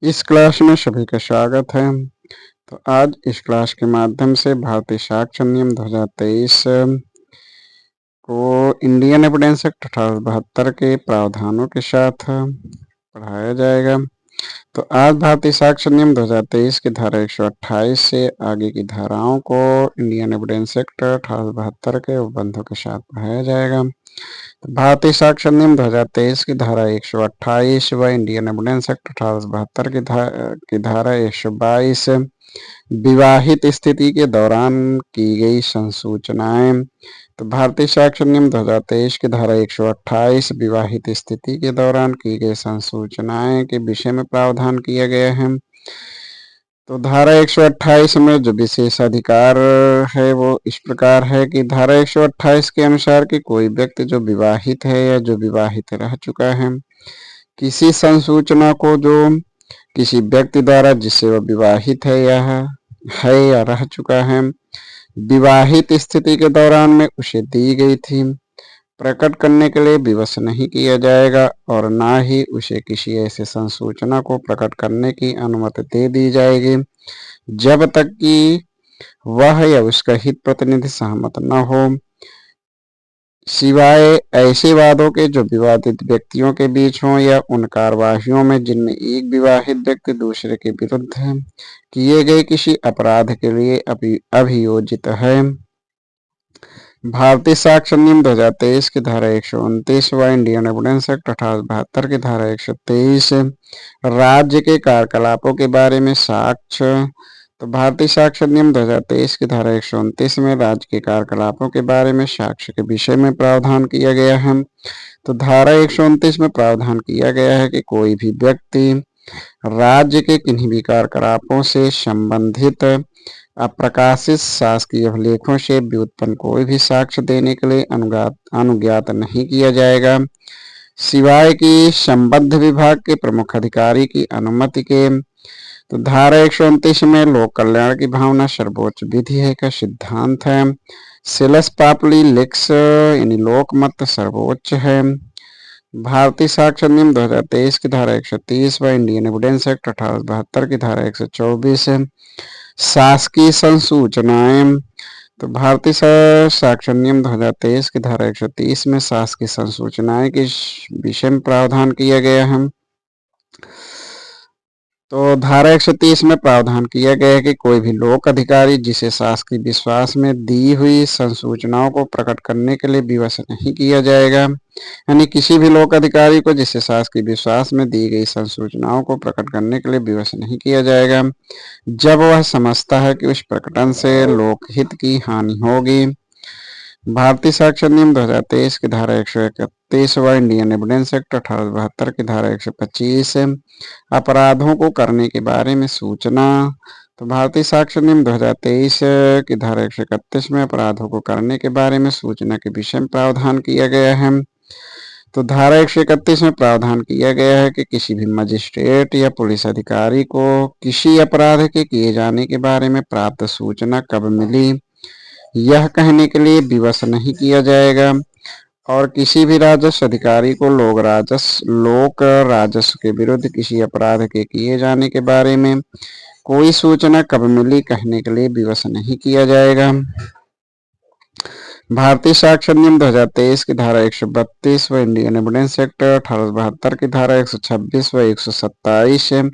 इस क्लास में सभी का स्वागत है। तो आज इस क्लास के माध्यम से भारतीय साक्ष्य नियम 2023 को इंडियन एविडेंस एक्ट 1872 के प्रावधानों के साथ पढ़ाया जाएगा। तो आज भारतीय साक्ष्य नियम 2023 की धारा 128 से आगे की धाराओं को इंडियन एविडेंस एक्ट 1872 के उपबंधों के साथ पढ़ाया जाएगा। तो भारतीय साक्ष्य नियम 2023 की धारा 128 व इंडियन एविडेंस एक्ट 1872 की धारा 122 विवाहित स्थिति के दौरान की गई संसूचनाएं। तो भारतीय साक्ष्य नियम 2023 की धारा 128 विवाहित स्थिति के दौरान की गई संसूचनाएं के विषय में प्रावधान किया गया है। तो धारा 128 में जो विशेष अधिकार है वो इस प्रकार है कि धारा 128 के अनुसार कि कोई व्यक्ति जो विवाहित है या जो विवाहित रह चुका है, किसी संसूचना को जो किसी व्यक्ति द्वारा जिससे वह विवाहित है या रह चुका है, विवाहित स्थिति के दौरान में उसे दी गई थी, प्रकट करने के लिए विवश नहीं किया जाएगा और ना ही उसे किसी ऐसे संसूचना को प्रकट करने की अनुमति दे दी जाएगी जब तक कि वह या उसका हित प्रतिनिधि सहमत न हो, सिवाय ऐसे वादों के जो विवादित व्यक्तियों के बीच हों या उन कार्यवाहियों में जिनमें एक विवाहित व्यक्ति दूसरे के विरुद्ध किए गए किसी अपराध के लिए अभियोजित है। भारतीय साक्ष्य नियम 2023 की धारा 129 व इंडियन एविडेंस एक्ट 1872 की धारा 123 राज्य के कार्यकलापों के बारे में साक्ष्य। तो भारतीय साक्ष्य नियम 2023 की धारा 129 में राज्य के कार्यकलापों के बारे में साक्ष्य के विषय में प्रावधान किया गया है। तो धारा 129 में प्रावधान किया गया है कि कोई भी व्यक्ति राज्य के किन्हीं भी कार्यकलापों से संबंधित अप्रकाशित शासकीय अभिलेखों से व्युत्पन्न कोई भी साक्ष्य देने के लिए अनुज्ञात नहीं किया जाएगा, सिवाय कि संबद्ध विभाग के प्रमुख अधिकारी की अनुमति के। तो धारा 129 में लोक कल्याण की भावना सर्वोच्च विधि है का सिद्धांत है। सिलस पापली लिक्स यानी लोकमत सर्वोच्च है। भारतीय साक्ष्य नियम 2023 की धारा 130 व इंडियन एविडेंस एक्ट 1872 की धारा 124 है शासकीय संसूचनाएं। तो भारतीय साक्ष्य नियम 2023 की धारा 130 में शासकीय संसूचनाएं के विषय में प्रावधान किया गया है। तो धारा 130 में प्रावधान किया गया है कि कोई भी लोक अधिकारी जिसे शासकीय विश्वास में दी हुई संसूचनाओं को प्रकट करने के लिए विवश नहीं किया जाएगा, यानी किसी भी लोक अधिकारी को जिसे शासकीय विश्वास में दी गई संसूचनाओं को प्रकट करने के लिए विवश नहीं किया जाएगा जब वह समझता है कि उस प्रकटन से लोकहित की हानि होगी। भारतीय साक्ष्य नियम 2023 की धारा 131 व इंडियन एविडेंस एक्ट 1872 की धारा 125 अपराधों को करने के बारे में सूचना। तो भारतीय साक्ष्य नियम 2023 की धारा 131 में अपराधों को करने के बारे में सूचना के विषय में प्रावधान किया गया है। तो धारा 131 में प्रावधान किया गया है कि किसी भी मजिस्ट्रेट या पुलिस अधिकारी को किसी अपराध के किए जाने के बारे में प्राप्त सूचना कब मिली यह कहने के लिए विवश नहीं किया जाएगा और किसी भी राजस्व अधिकारी को लोक राजस्व के विरुद्ध किसी अपराध के किए जाने के बारे में कोई सूचना कब मिली कहने के लिए विवश नहीं किया जाएगा। भारतीय साक्ष्य नियम 2023 की धारा 132 व इंडियन एविडेंस एक्ट 1872 की धारा 126 व 127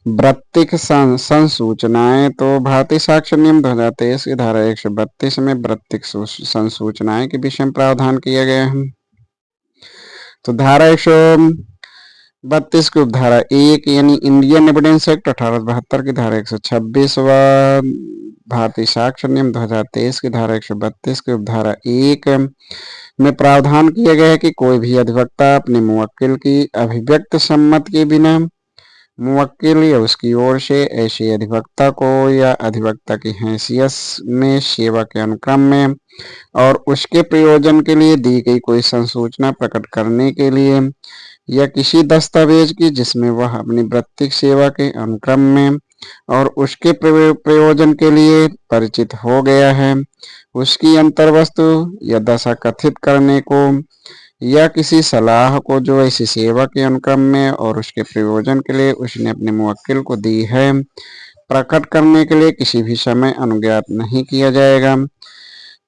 वृत्तिक संसूचनाएं। तो भारतीय साक्ष्य नियम 2023 की धारा 132 में वृत्तिक संसूचनाएं के विषय में प्रावधान किया गया है। तो धारा 132 की उपधारा 1 यानी इंडियन एविडेंस एक्ट 1872 की धारा 126 व भारतीय साक्ष्य नियम 2023 की धारा 132 की उपधारा 1 में प्रावधान किया गया है कि कोई भी अधिवक्ता अपने मुवक्किल की अभिव्यक्त सम्मति के बिना मुवक्किल या उसकी ओर से ऐसे अधिवक्ता को या अधिवक्ता की हैसियत में सेवा के अनुक्रम में और उसके प्रयोजन के लिए दी गई कोई संसूचना प्रकट करने के लिए या किसी दस्तावेज की जिसमें वह अपनी वृत्तिक सेवा के अनुक्रम में और उसके प्रयोजन के लिए परिचित हो गया है, उसकी अंतर्वस्तु या दशा कथित करने को या किसी सलाह को जो ऐसी सेवा के अनुक्रम में और उसके प्रयोजन के लिए उसने अपने मुवक्किल को दी है, प्रकट करने के लिए किसी भी समय अनुज्ञात नहीं किया जाएगा।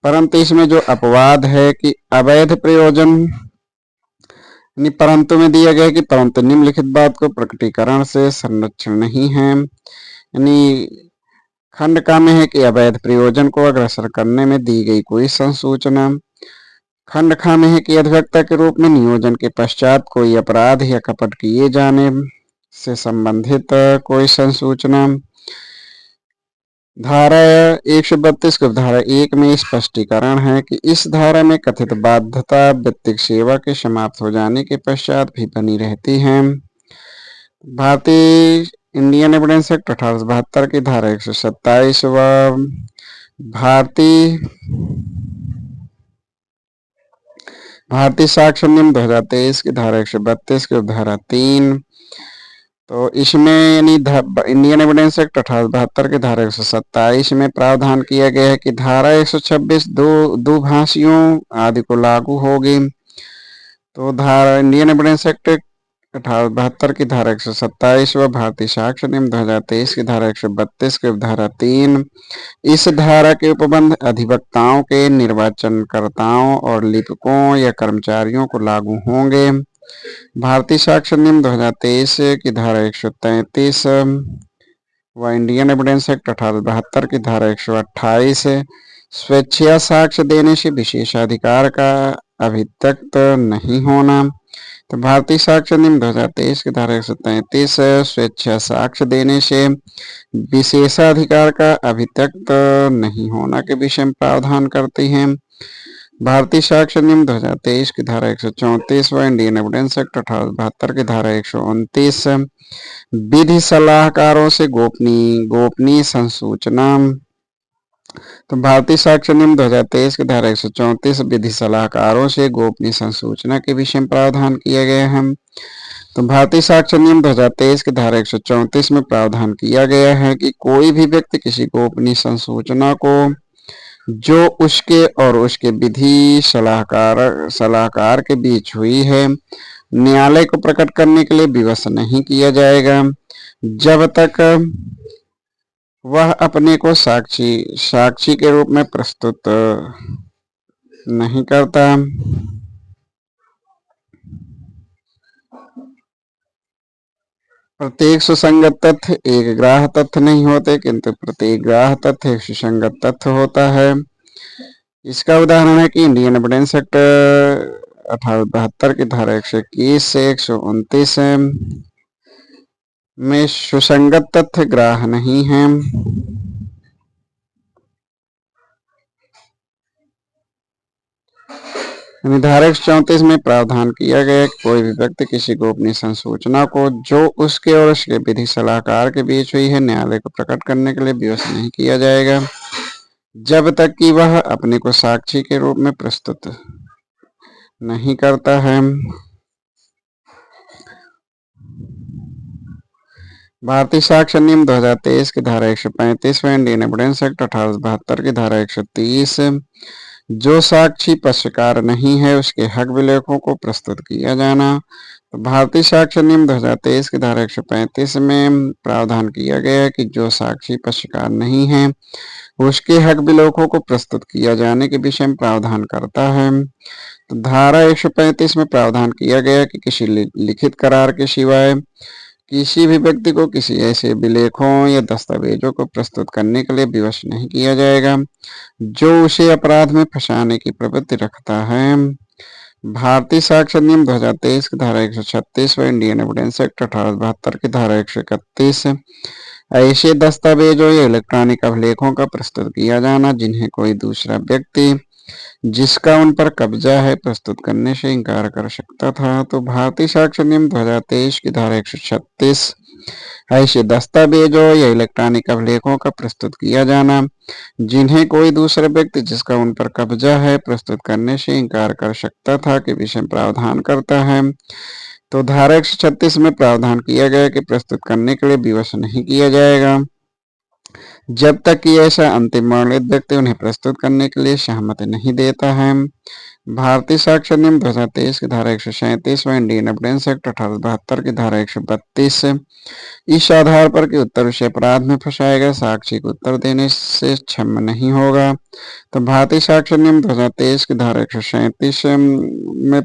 परंतु इसमें जो अपवाद है कि अवैध प्रयोजन परंतु में दिया गया है कि परंतु निम्नलिखित बात को प्रकटीकरण से संरक्षण नहीं है। यानी खंड का में है कि अवैध प्रयोजन को अग्रसर करने में दी गई कोई संसूचना। खंड खा में है कि अधिवक्ता के रूप में नियोजन के पश्चात कोई अपराध या कपट किए जाने से संबंधित कोई संसूचना। धारा 132 के धारा 1 में स्पष्टीकरण है कि इस धारा में कथित बाध्यता वित्तीय सेवा के समाप्त हो जाने के पश्चात भी बनी रहती है। भारतीय इंडियन एविडेंस एक्ट 1872 की धारा 127 व भारतीय साक्ष्य नियम 2023 की धारा 132 की धारा 3, तो इसमें यानी इंडियन एविडेंस एक्ट 1872 की धारा 127 में प्रावधान किया गया है कि धारा 126 दुभाषियों आदि को लागू होगी। तो धारा इंडियन एविडेंस एक्ट 1872 की धारा 127 व भारतीय साक्ष्य नियम 2023 की धारा 132 की धारा 3 इस धारा के उपबंध अधिवक्ताओं के निर्वाचनकर्ताओं और लिपिकों या कर्मचारियों को लागू होंगे। भारतीय साक्ष्य नियम 2023 की धारा 133 व इंडियन एविडेंस एक्ट 1872 की धारा 128 स्वेच्छा साक्ष्य देने से विशेषाधिकार का अभित्यक्त नहीं होना। तो भारतीय साक्ष्य नियम 2023 की धारा 133 स्वेच्छा साक्ष्य देने से विशेषाधिकार का अभित्यक्त नहीं होना के विषय में प्रावधान करती है। भारतीय साक्ष्य नियम 2023 की धारा 134 व इंडियन एविडेंस एक्ट 1872 की धारा 129 विधि सलाहकारों से गोपनीय संसूचना। तो भारतीय साक्ष्य नियम 2023 की धारा 134 विधि सलाहकारों से गोपनीय संसूचना के विषय में प्रावधान किया गया है। तो भारतीय साक्ष्य नियम 2023 की धारा 134 में प्रावधान किया गया है कि कोई भी व्यक्ति किसी गोपनीय संसूचना को जो उसके और उसके विधि सलाहकार के बीच हुई है न्यायालय को प्रकट करने के लिए विवश नहीं किया जाएगा जब तक वह अपने को साक्षी के रूप में प्रस्तुत नहीं करता। प्रत्येक सुसंगत तथ्य एक ग्राह्य तथ्य नहीं होते, किंतु प्रत्येक ग्राह्य तथ्य एक सुसंगत तथ्य होता है। इसका उदाहरण है कि इंडियन एविडेंस एक्ट 1872 की धारा 121 से 129 में सुसंगत तथ्य ग्राह्य नहीं है। धारा 134 में प्रावधान किया गया कि कोई भी व्यक्ति किसी गोपनीय संसूचना को जो उसके और उसके विधि सलाहकार के बीच हुई है न्यायालय को प्रकट करने के लिए विवश नहीं किया जाएगा जब तक कि वह अपने को साक्षी के रूप में प्रस्तुत नहीं करता है। भारतीय साक्ष्य नियम 2023 की धारा 135 व इंडियन एविडेंस एक्ट 1872 की धारा 130 जो साक्षी पक्षकार नहीं है उसके हक विलेखों को प्रस्तुत किया जाना। तो भारतीय साक्ष्य नियम 2023 की धारा 135 में प्रावधान किया गया है कि जो साक्षी पक्षकार नहीं है उसके हक विलेखों को प्रस्तुत किया जाने के विषय में प्रावधान करता है। तो धारा 135 में प्रावधान किया गया कि किसी लिखित करार के सिवाय किसी भी व्यक्ति को किसी ऐसे विलेखों या दस्तावेजों को प्रस्तुत करने के लिए विवश नहीं किया जाएगा जो उसे अपराध में फंसाने की प्रवृत्ति रखता है। भारतीय साक्ष्य नियम 2023 की धारा 136 व इंडियन एविडेंस एक्ट 1872 की धारा 131 ऐसे दस्तावेजों या इलेक्ट्रॉनिक अभिलेखों का प्रस्तुत किया जाना जिन्हें कोई दूसरा व्यक्ति जिसका उन पर कब्जा है प्रस्तुत करने से इनकार कर सकता था। तो भारतीय साक्ष्य नियम 2023 की धारा 136 ऐसे दस्तावेजों या इलेक्ट्रॉनिक अभिलेखों का प्रस्तुत किया जाना जिन्हें कोई दूसरा व्यक्ति जिसका उन पर कब्जा है प्रस्तुत करने से इनकार कर सकता था के विषय में प्रावधान करता है। तो धारा 136 में प्रावधान किया गया कि प्रस्तुत करने के लिए विवश नहीं किया जाएगा जब तक कि ऐसा अंतिम वर्णित व्यक्ति उन्हें प्रस्तुत करने के लिए सहमति नहीं देता है। भारतीय साक्ष्य नियम 2023 की धारा 137 व इंडियन एविडेंस एक्ट 1872 की धारा 132 इस आधार पर कि उत्तर विषय अपराध में फंसाए गए साक्षी को उत्तर देने से क्षम्य नहीं होगा। तो भारतीय साक्ष्य नियम 2023 की धारा 137 में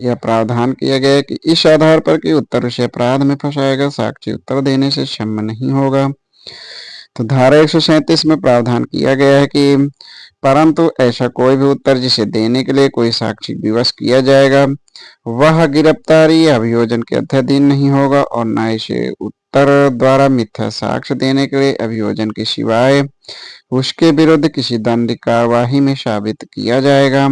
यह प्रावधान किया गया है कि इस आधार पर कि उत्तर विषय अपराध में फंसाया गया साक्षी उत्तर देने से क्षम्य नहीं होगा। तो धारा 137 में प्रावधान किया गया है कि परंतु ऐसा कोई भी उत्तर जिसे देने के लिए कोई साक्षी विवश किया जाएगा वह गिरफ्तारी या अभियोजन के अधीन नहीं होगा और न इसे उत्तर द्वारा मिथ्या साक्ष्य देने के लिए अभियोजन के सिवाय उसके विरुद्ध किसी दंड कार्यवाही में साबित किया जाएगा।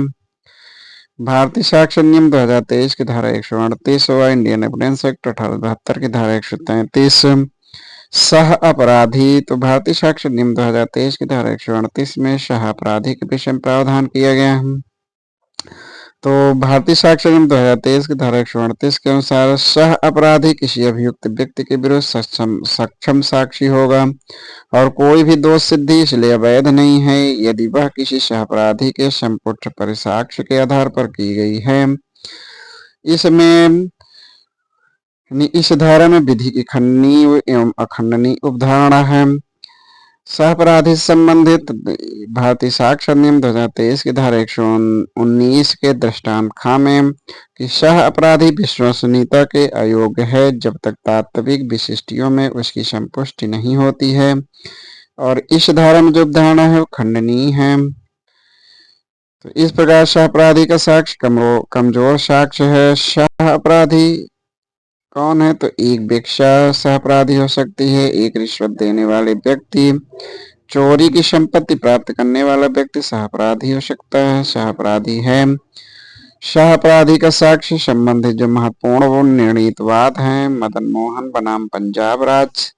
भारतीय साक्ष्य नियम 2023 की धारा 138 व इंडियन एविडेंस एक्ट 1872 की धारा 133 सह अपराधी। तो भारतीय साक्ष्य नियम 2023 की धारा 138 में सह अपराधी के विषय में प्रावधान किया गया है। तो भारतीय साक्ष्य नियम 2023 की धारा 138 के अनुसार सह अपराधी किसी अभियुक्त व्यक्ति के विरुद्ध सक्षम साक्षी होगा और कोई भी दोष सिद्धि इसलिए अवैध नहीं है यदि वह किसी सह अपराधी के संपुट परिसाक्ष्य के आधार पर की गई है। इसमें इस धारा में विधि की खंडनीय एवं अखंडनीय उपधारणा है। सहअपराधी से संबंधित भारतीय साक्ष्य नियम 2023 की धारा 119 के दृष्टांत खा में कि सह अपराधी विश्वसनीयता के अयोग्य है जब तक तात्विक विशिष्टियों में उसकी संपुष्टि नहीं होती है और इस धारा में जो धारणा है वो खंडनीय है। तो इस प्रकार सह अपराधी का साक्ष्य कमजोर साक्ष्य है। सह अपराधी कौन है? तो एक भिक्षा सह अपराधी हो सकती है, एक रिश्वत देने वाले व्यक्ति, चोरी की संपत्ति प्राप्त करने वाला व्यक्ति सह अपराधी हो सकता है, सह अपराधी है। सह अपराधी का साक्ष्य संबंधित जो महत्वपूर्ण वो निर्णीत बात है मदन मोहन बनाम पंजाब राज्य,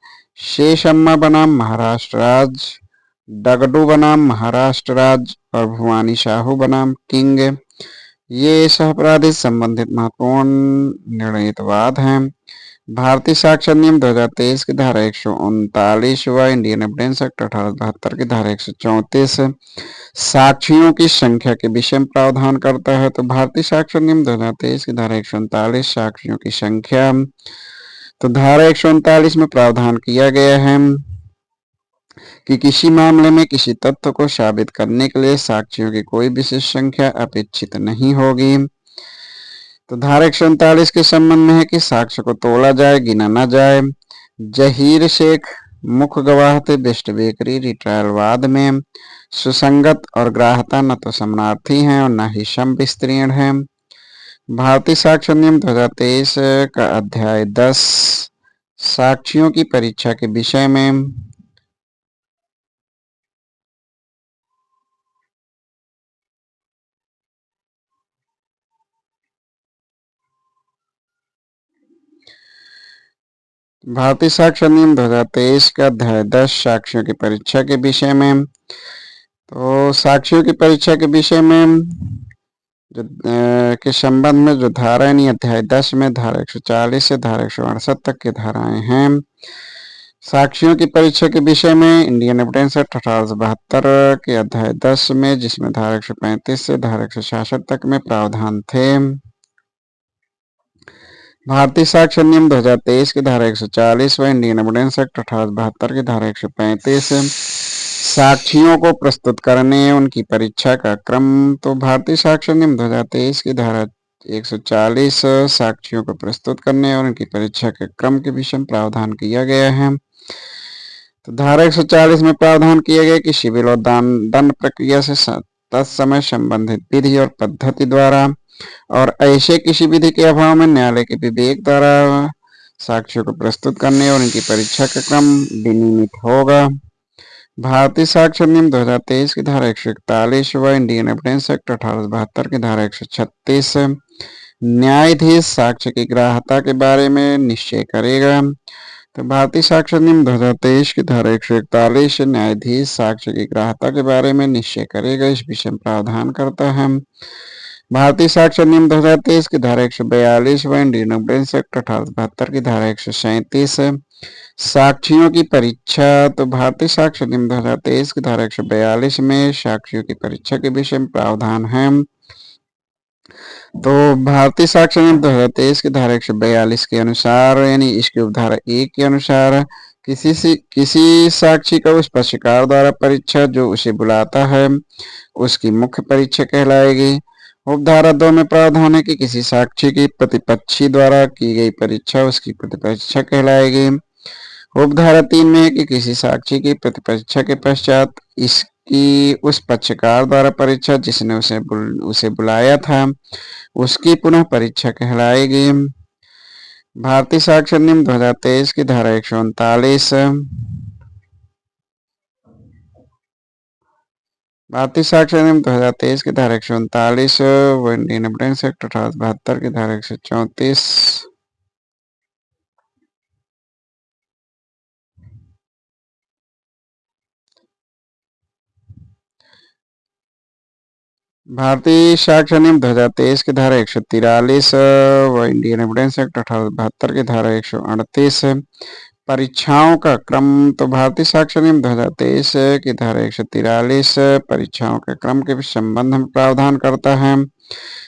शेषम्मा बनाम महाराष्ट्र राज्य, डगडू बनाम महाराष्ट्र राज्य और भवानी साहू बनाम किंग, ये सहअपराधी संबंधित महत्वपूर्ण निर्णीत वाद हैं। भारतीय साक्ष्य नियम 2023 की धारा 139 व इंडियन एविडेंस एक्ट 1872 की धारा 134 साक्षियों की संख्या के विषय में प्रावधान करता है। तो भारतीय साक्ष्य नियम 2023 की धारा 139 साक्षियों की संख्या, तो धारा 139 में प्रावधान किया गया है कि किसी मामले में किसी तथ्य को साबित करने के लिए साक्षियों की कोई विशेष संख्या अपेक्षित नहीं होगी। तो धारा 139 के संबंध में है कि साक्ष्य को तोला जाए गिना न जाए। जहीर शेख मुख्य गवाह थे बेस्ट बेकरी रिट्रायल वाद में सुसंगत और ग्राह्यता न तो समानार्थी हैं और न ही सम विस्तीर्ण है। भारतीय साक्ष्य नियम 2023 का अध्याय 10 साक्षियों की परीक्षा के विषय में, भारतीय साक्ष्य नियम 2023 का अध्याय 10 साक्षियों की परीक्षा के विषय में। तो साक्षियों की परीक्षा के विषय में जो के संबंध में जो धारा यानी अध्याय 10 में धारा 140 से धारा 168 तक की धाराएं हैं। साक्षियों की परीक्षा के विषय में इंडियन एविडेंस एक्ट 1872 के अध्याय 10 में जिसमें धारा 135 से धारा 166 तक में प्रावधान थे। भारतीय साक्ष्य नियम 2023 की धारा 140 व इंडियन एविडेंस एक्ट 1872 की धारा 135 साक्षियों को प्रस्तुत करने उनकी परीक्षा का क्रम। तो भारतीय साक्ष्य नियम 2023 की धारा 140 साक्षियों को प्रस्तुत करने और उनकी परीक्षा के क्रम के विषय में प्रावधान किया गया है। तो धारा 140 में प्रावधान किया गया कि सिविल और दंड प्रक्रिया से तत्समय संबंधित विधि और पद्धति द्वारा और ऐसे किसी विधि के अभाव में न्यायालय के विवेक द्वारा साक्ष्यों को प्रस्तुत करने और इनकी परीक्षा का क्रम विनियमित होगा। भारतीय साक्ष्य नियम 2023 की धारा 141 व इंडियन एविडेंस एक्ट 1872 की धारा 136 न्यायाधीश साक्ष्य की ग्राह्यता के बारे में निश्चय करेगा। तो भारतीय साक्ष्य नियम 2023 की धारा 141 न्यायाधीश साक्ष्य की ग्राह्यता के बारे में निश्चय करेगा इस विषय में प्रावधान करता है। भारतीय साक्ष्य नियम 2023 की धारा 142 व इंडियन एविडेंस एक्ट 1872 की धारा 137 साक्षियों की परीक्षा। तो भारतीय साक्ष्य अधिनियम 2023 की धारा 142 में साक्षियों की परीक्षा के विषय में प्रावधान है। तो भारतीय साक्ष्य अधिनियम 2023 की धारा 142 के अनुसार, यानी इसके उपधारा 1 के अनुसार, किसी साक्षी का उस पक्षकार द्वारा परीक्षा जो उसे बुलाता है उसकी मुख्य परीक्षा कहलाएगी। उपधारा 2 में प्रावधान है कि किसी साक्षी की प्रतिपक्षी द्वारा की गई परीक्षा उसकी प्रतिपरीक्षा कहलाएगी। उपधारा 3 में है कि किसी साक्षी की प्रतिपरीक्षा के पश्चात इसकी उस पक्षकार द्वारा परीक्षा जिसने उसे बुलाया था उसकी पुनः परीक्षा कहलाएगी। भारतीय साक्ष्य अधिनियम 2023 की धारा 139, भारतीय साक्ष्य अधिनियम 2023 की धारा 139 व इंडियन एविडेंस एक्ट 1872 की धारा 134, भारतीय साक्ष्य अधिनियम 2023 की धारा 143 व इंडियन एविडेंस एक्ट 1872 की धारा 138, परीक्षाओं का क्रम। तो भारतीय साक्ष्य अधिनियम 2023 की धारा 143 परीक्षाओं के क्रम के संबंध में प्रावधान करता है।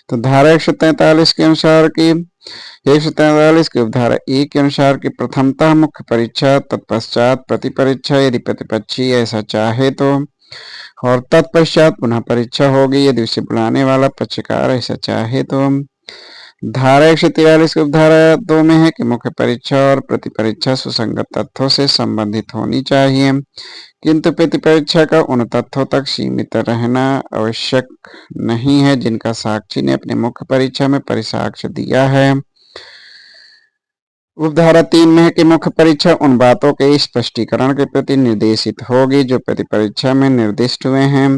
तो धारा 143 के अनुसार की 143 की उपधारा 1 के अनुसार की प्रथमतः मुख्य परीक्षा, तत्पश्चात प्रति परीक्षा यदि प्रतिपक्षी ऐसा चाहे तो, और तत्पश्चात पुनः परीक्षा होगी यदि उसे बुलाने वाला पक्षकार ऐसा चाहे तो। धारा 143 की उपधारा 2 में है कि मुख्य परीक्षा और प्रति परीक्षा सुसंगत तथ्यों से संबंधित होनी चाहिए, किंतु प्रति परीक्षा का उन तथ्यों तक सीमित रहना आवश्यक नहीं है जिनका साक्षी ने अपने मुख्य परीक्षा में परिसाक्ष्य दिया है। उपधारा 3 में है कि मुख्य परीक्षा उन बातों के स्पष्टीकरण के प्रति निर्देशित होगी जो प्रति परीक्षा में निर्दिष्ट हुए हैं,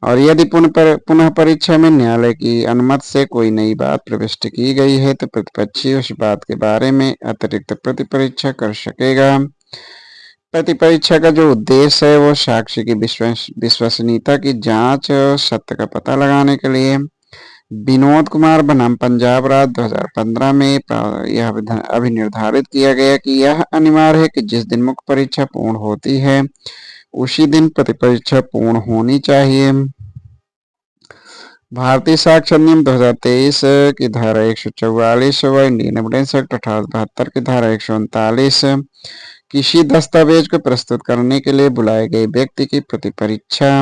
और यदि पुनः परीक्षा में न्यायालय की अनुमति से कोई नई बात प्रविष्ट की गई है तो प्रतिपक्षी उस बात के बारे में अतिरिक्त प्रति परीक्षा कर सकेगा। प्रति परीक्षा का जो उद्देश्य है वो साक्ष्य की विश्वसनीयता की जांच और सत्य का पता लगाने के लिए। विनोद कुमार बनाम पंजाब राज्य 2015 में यह अभिनिर्धारित किया गया कि यह अनिवार्य है कि जिस दिन मुख्य परीक्षा पूर्ण होती है उसी दिन प्रतिपरीक्षा पूर्ण होनी चाहिए। भारतीय साक्ष्य अधिनियम 2023 की धारा 144 व इंडियन एविडेंस एक्ट 1872 की धारा 139, किसी दस्तावेज को प्रस्तुत करने के लिए बुलाए गए व्यक्ति की प्रतिपरीक्षा।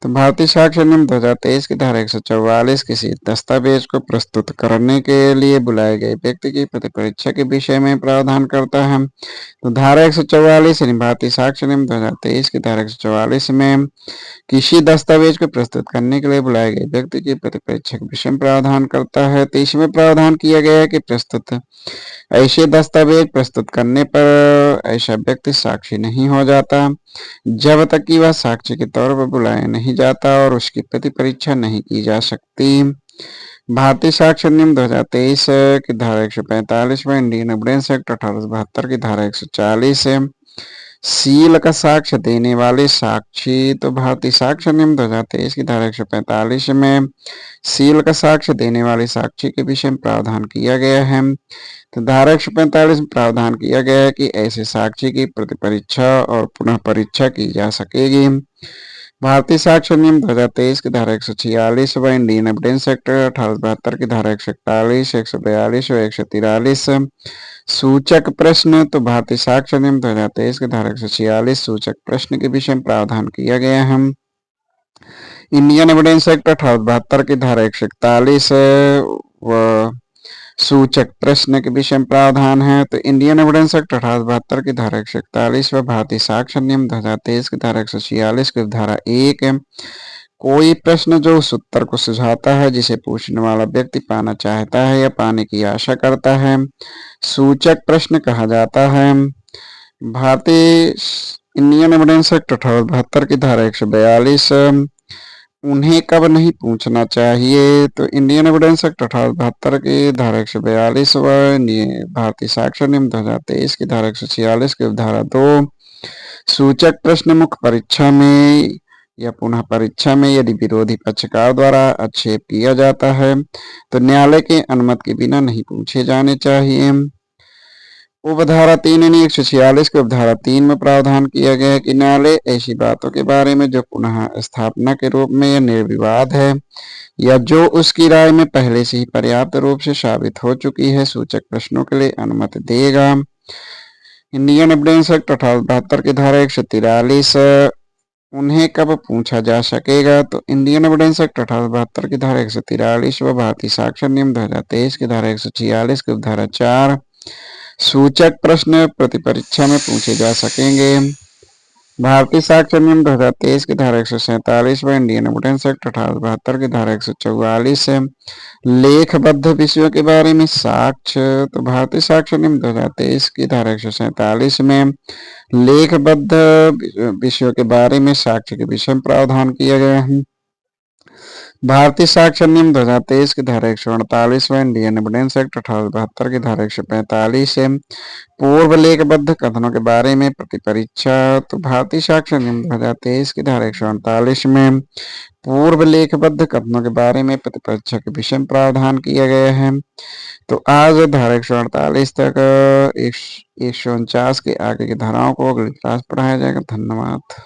तो भारतीय साक्ष्य अधिनियम 2023 की धारा 144 किसी दस्तावेज को प्रस्तुत करने के लिए बुलाए गए व्यक्ति की प्रतिपरीक्षा के विषय में प्रावधान करता है। तो धारा 144 यानी भारतीय साक्ष्य अधिनियम 2023 की धारा 144 में किसी दस्तावेज को प्रस्तुत करने के लिए बुलाए गए व्यक्ति की प्रतिपरीक्षा के विषय में प्रावधान करता है। तो इसमें प्रावधान किया गया है कि प्रस्तुत ऐसे दस्तावेज प्रस्तुत करने पर ऐसा व्यक्ति साक्षी नहीं हो जाता जब तक कि वह साक्षी के तौर पर बुलाया नहीं जाता और उसकी प्रतिपरीक्षा नहीं की जा सकती। भारतीय साक्ष्य अधिनियम 2023 की धारा 145 में इंडियन एविडेंस एक्ट 1872 की धारा 140 है सील का साक्ष्य देने वाले साक्षी। तो भारतीय साक्ष्य अधिनियम 2023 की धारा 145 में सील का साक्ष्य देने वाले साक्षी के विषय में प्रावधान किया गया है। तो धारा 145 में प्रावधान किया गया है कि ऐसे साक्षी की प्रतिपरीक्षा और पुनः परीक्षा की जा सकेगी। भारतीय साक्ष्य अधिनियम 2023 की धारा 146 व इंडियन एविडेंस एक्ट 1872 की धारा 141, 142 और 143 सूचक प्रश्न। तो भारतीय साक्ष्य अधिनियम 2023 की धारा 146 सूचक प्रश्न के विषय में प्रावधान किया गया है। इंडियन एविडेंस एक्ट 1872 की धारा 141 व सूचक प्रश्न के विषय में प्रावधान है। तो इंडियन एविडेंस एक्ट 1872 की धारा 141 व भारतीय साक्ष्य अधिनियम 2023 की धारा 146 की धारा 1 कोई प्रश्न जो उस उत्तर को सुझाता है जिसे पूछने वाला व्यक्ति पाना चाहता है या पाने की आशा करता है सूचक प्रश्न कहा जाता है। भारतीय इंडियन एविडेंस एक्ट 1872 की धारा 142 उन्हें कब नहीं पूछना चाहिए। तो इंडियन एविडेंस एक्ट 1872 की धारा 142 व भारतीय साक्ष्य अधिनियम 2023 की धारा 146 की धारा 2 सूचक प्रश्न मुख्य परीक्षा में या पुनः परीक्षा में यदि विरोधी पक्षकार द्वारा आक्षेप किया जाता है तो न्यायालय के अनुमति के बिना नहीं पूछे जाने चाहिए। उपधारा 3 यानी 146 के उपधारा 3 में प्रावधान किया गया है कि न्यायालय ऐसी बातों के बारे में जो पुनः स्थापना के रूप में या निर्विवाद है या जो उसकी राय में पहले से ही पर्याप्त रूप से साबित हो चुकी है सूचक प्रश्नों के लिए अनुमति देगा। इंडियन एविडेंस एक्ट 1872 की धारा 143 उन्हें कब पूछा जा सकेगा, तो इंडियन एविडेंस एक्ट 1872 की धारा 143 व भारतीय साक्ष्य नियम 2023 की धारा 146 की धारा 4 सूचक प्रश्न प्रतिपरीक्षा में पूछे जा सकेंगे। भारतीय साक्ष्य नियम 2023 की धारा 147 व इंडियन एविडेंस एक्ट 1872 की धारा 144 लेखबद्ध विषयों के बारे में साक्ष्य, तो भारतीय साक्ष्य नियम 2023 की धारा 147 में लेखबद्ध विषयों के बारे में साक्ष्य के विषय में प्रावधान किया गया है। भारतीय साक्ष्य नियम 2023 की धारा 148 व इंडियन एविडेंस एक्ट 1872 की धारा 145 से पूर्व लेखबद्ध कथनों के बारे में प्रतिपरीक्षा, तो भारतीय साक्ष्य नियम 2023 की धारा 148 में पूर्व लेखबद्ध कथनों के बारे में प्रतिपरीक्षा के विषय में प्रावधान किया गया है। तो आज धारा 148 तक 149 के आगे की धाराओं को अगली क्लास पढ़ाया जाएगा। धन्यवाद।